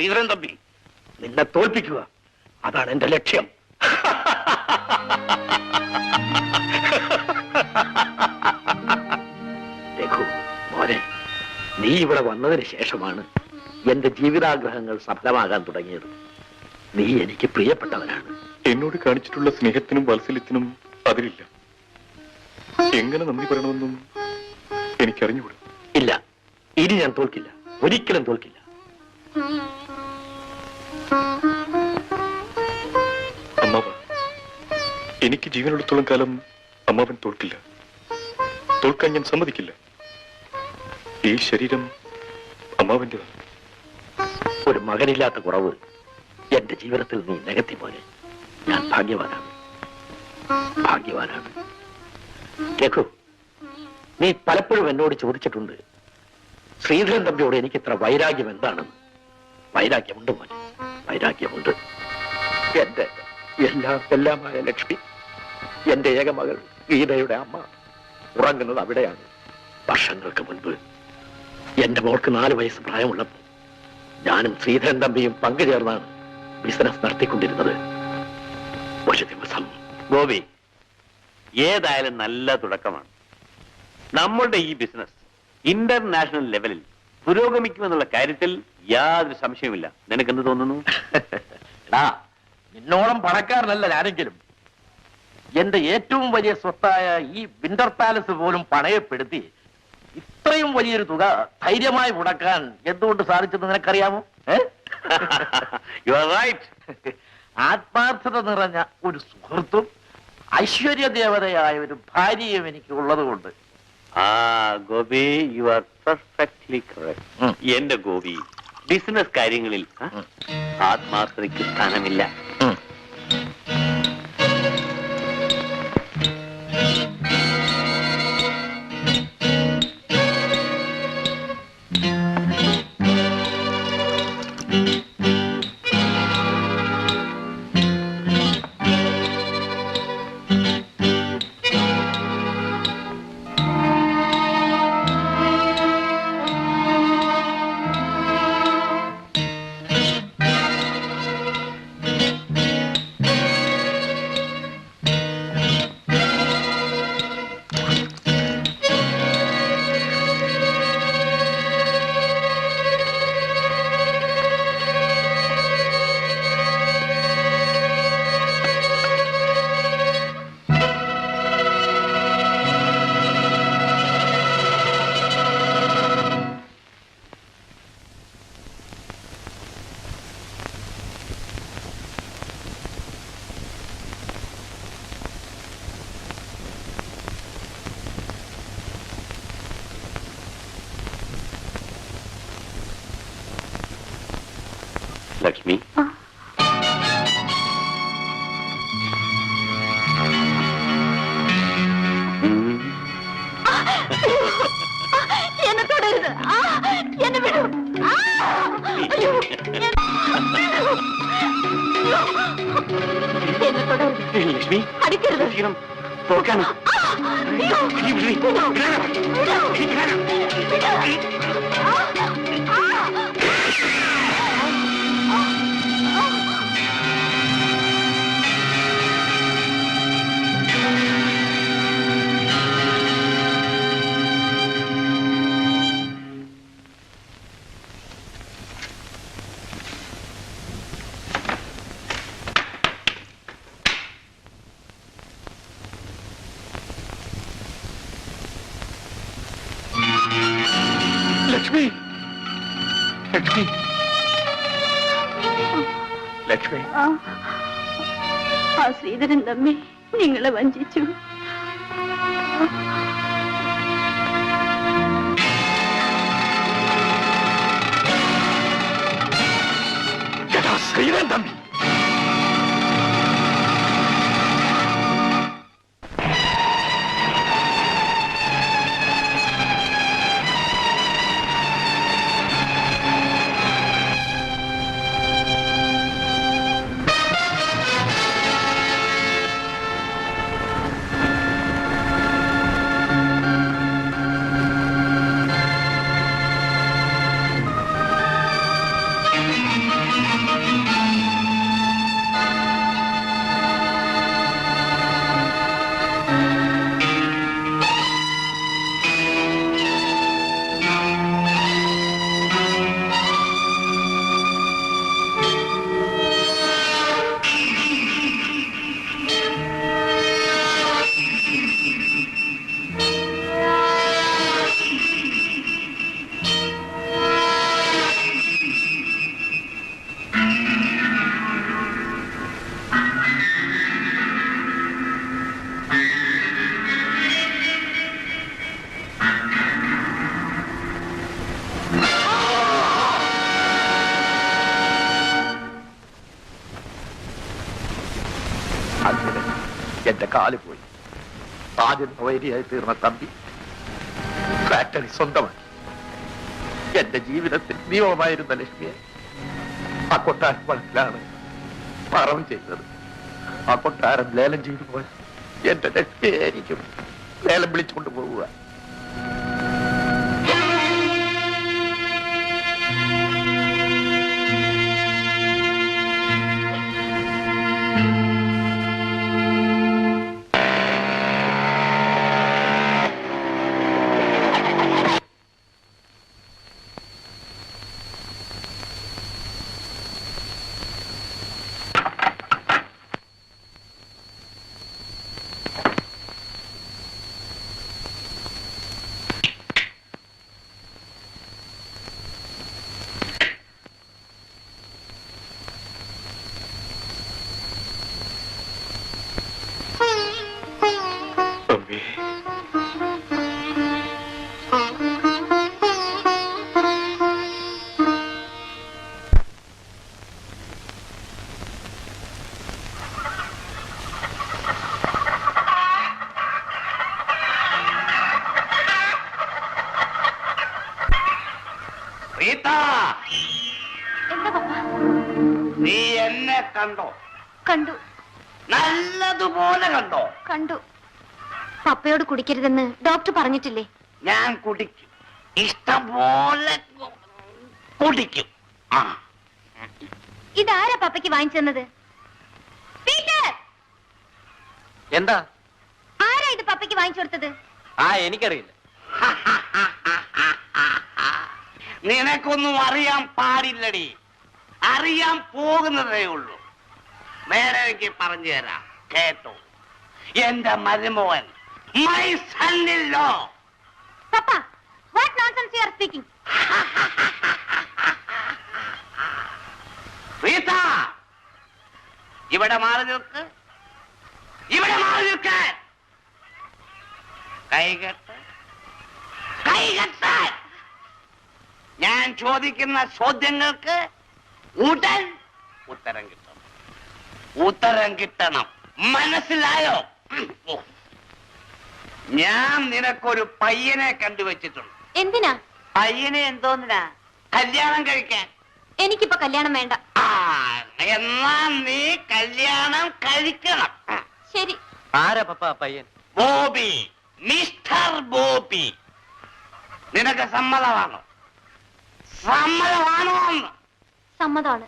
ശ്രീധരൻ തമ്പി. നിന്നെ തോൽപ്പിക്കുക, അതാണ് എന്റെ ലക്ഷ്യം. രഘു മോനെ, നീ ഇവിടെ വന്നതിന് ശേഷമാണ് എന്റെ ജീവിതാഗ്രഹങ്ങൾ സഫലമാകാൻ തുടങ്ങിയത്. നീ എനിക്ക് പ്രിയപ്പെട്ടവനാണ്. എന്നോട് കാണിച്ചിട്ടുള്ള സ്നേഹത്തിനും വാത്സല്യത്തിനും അതിരില്ല. എങ്ങനെ നന്ദി പറയണമെന്നും എനിക്കറിഞ്ഞുകൂടും. ഇല്ല, ഇനി ഞാൻ തോൽക്കില്ല, ഒരിക്കലും തോൽക്കില്ല. അമ്മാവ, എനിക്ക് ജീവനുള്ളിടത്തോളം കാലം അമ്മാവൻ തോൽക്കില്ല. തോൽക്കാൻ ഞാൻ സമ്മതിക്കില്ല. ഈ ശരീരം അമ്മാവന്റേതാണ്. ഒരു മകനില്ലാത്ത കുറവ് എന്റെ ജീവിതത്തിൽ നീ നികത്തി പോലെ. ഞാൻ ഭാഗ്യവാനാണ്, ഭാഗ്യവാനാണ്. രഘു, നീ പലപ്പോഴും എന്നോട് ചോദിച്ചിട്ടുണ്ട്, ശ്രീധരൻ തമ്പിയോട് എനിക്ക് ഇത്ര വൈരാഗ്യം എന്താണെന്ന്. വൈരാഗ്യമുണ്ട് മോനെ, വൈരാഗ്യമുണ്ട്. എന്റെ എല്ലാമായ ലക്ഷ്മി, എന്റെ ഏകമകൾ ഗീതയുടെ അമ്മ ഉറങ്ങുന്നത് അവിടെയാണ്. വർഷങ്ങൾക്ക് മുൻപ് എന്റെ മോൾക്ക് 4 വയസ്സ് പ്രായമുള്ളപ്പോൾ ഞാനും ശ്രീധരൻ തമ്പിയും പങ്കുചേർന്നാണ് ബിസിനസ് നടത്തിക്കൊണ്ടിരുന്നത്. ഒരു ദിവസം ഗോപി, ഏതായാലും നല്ല തുടക്കമാണ്. നമ്മളുടെ ഈ ബിസിനസ് ഇന്റർനാഷണൽ ലെവലിൽ പുരോഗമിക്കുമെന്നുള്ള കാര്യത്തിൽ യാതൊരു സംശയമില്ല. നിനക്കെന്ത് തോന്നുന്നു? നിന്നോളം പണക്കാരനല്ല ഞാനെങ്കിലും എന്റെ ഏറ്റവും വലിയ സ്വത്തായ ഈ വിന്റർ പാലസ് പോലും പണയപ്പെടുത്തി ഇത്രയും വലിയൊരു തുക ധൈര്യമായി മുടക്കാൻ എന്തുകൊണ്ട് സാധിച്ചെന്ന് നിനക്കറിയാമോ? You are right. ആത്മാർത്ഥത നിറഞ്ഞ ഒരു സുഹൃത്തും ഐശ്വര്യ ദേവതയായ ഒരു ഭാര്യയും എനിക്ക് ഉള്ളതുകൊണ്ട്. Gopi, you are perfectly correct. എന്റെ ഗോപി, ബിസിനസ് കാര്യങ്ങളിൽ ആത്മാർത്ഥതയ്ക്ക് സ്ഥാനമില്ല. ലക്ഷ്മി, എന്നെ തൊടരുത്, എന്നെ വിടൂ. എന്നെ തൊടരുത് ലക്ഷ്മി, അടിക്കരുത്. തോക്കാണ്. ലക്ഷ്മി, ലക്ഷ്മി, ലക്ഷ്മി. ആ ശ്രീധരൻ തമ്മി നിങ്ങളെ വഞ്ചിച്ചു. ശ്രീധരൻ തമ്പി, കാല് പോയി. ആദ്യം വൈരിയായി തീർന്ന തമ്പി ഫാക്ടറി സ്വന്തമായി. എന്റെ ജീവിതത്തിൽ നിയമമായിരുന്ന ലക്ഷ്മിയെ ആ കൊട്ടാരം പണത്തിലാണ് മറവ് ചെയ്തത്. ആ കൊട്ടാരം ലേലം ചെയ്തു പോയ എന്റെ ലക്ഷ്മിയായിരിക്കും ലേലം വിളിച്ചുകൊണ്ട് പോവുക. അമ്മേ, റീത്ത, എന്താ പപ്പ? നീ എന്നെ കണ്ടോ? കണ്ടു നല്ലതുപോലെ കണ്ടോ? കണ്ടു. പപ്പയോട് കുടിക്കരുതെന്ന് ഡോക്ടർ പറഞ്ഞിട്ടില്ലേ? ഞാൻ കുടിക്കും, ഇഷ്ടം പോലെ കുടിക്കും. ആ, ഇതാരാ പപ്പയ്ക്ക് വാങ്ങിച്ചു തന്നത്? പീറ്റർ, എന്താ? ആരാ ഇത് പപ്പയ്ക്ക് വാങ്ങിച്ചു കൊടുത്തത്? എനിക്കറിയില്ല. നിനക്കൊന്നും അറിയാൻ പാടില്ലടി. അറിയാൻ പോകുന്നതേ ഉള്ളൂ. വേറെ എനിക്ക് പറഞ്ഞു തരാം, കേട്ടോ. എന്റെ മരുമോൻ, മൈ സണ്ണില്ലോ. പപ്പ, what nonsense you are speaking? Reetha, ഇവിടെ മാറി നിൽക്ക്, ഇവിടെ മാറി നിൽക്ക്. കൈകെട്ട്, കൈകെട്ട്. ഞാൻ ചോദിക്കുന്ന ചോദ്യങ്ങൾക്ക് ഉടൻ ഉത്തരം കിട്ടണം. ഉത്തരം കിട്ടണം, മനസ്സിലായോ? ഞാൻ നിനക്കൊരു പയ്യനെ കണ്ടുവച്ചിട്ടുണ്ട്. എന്തിനാ? പയ്യനെ എന്തോന്നിനാ? കല്യാണം കഴിക്കാൻ. എനിക്കിപ്പോ കല്യാണം വേണ്ട. ആ, എന്നാ നീ കല്യാണം കഴിക്കണം. ശരി. ആരാ പപ്പ പയ്യൻ? ബോബി, മിസ്റ്റർ ബോബി. നിനക്ക് സമ്മതമാണോ? സമ്മതമാണോ? സമ്മതമാണ്.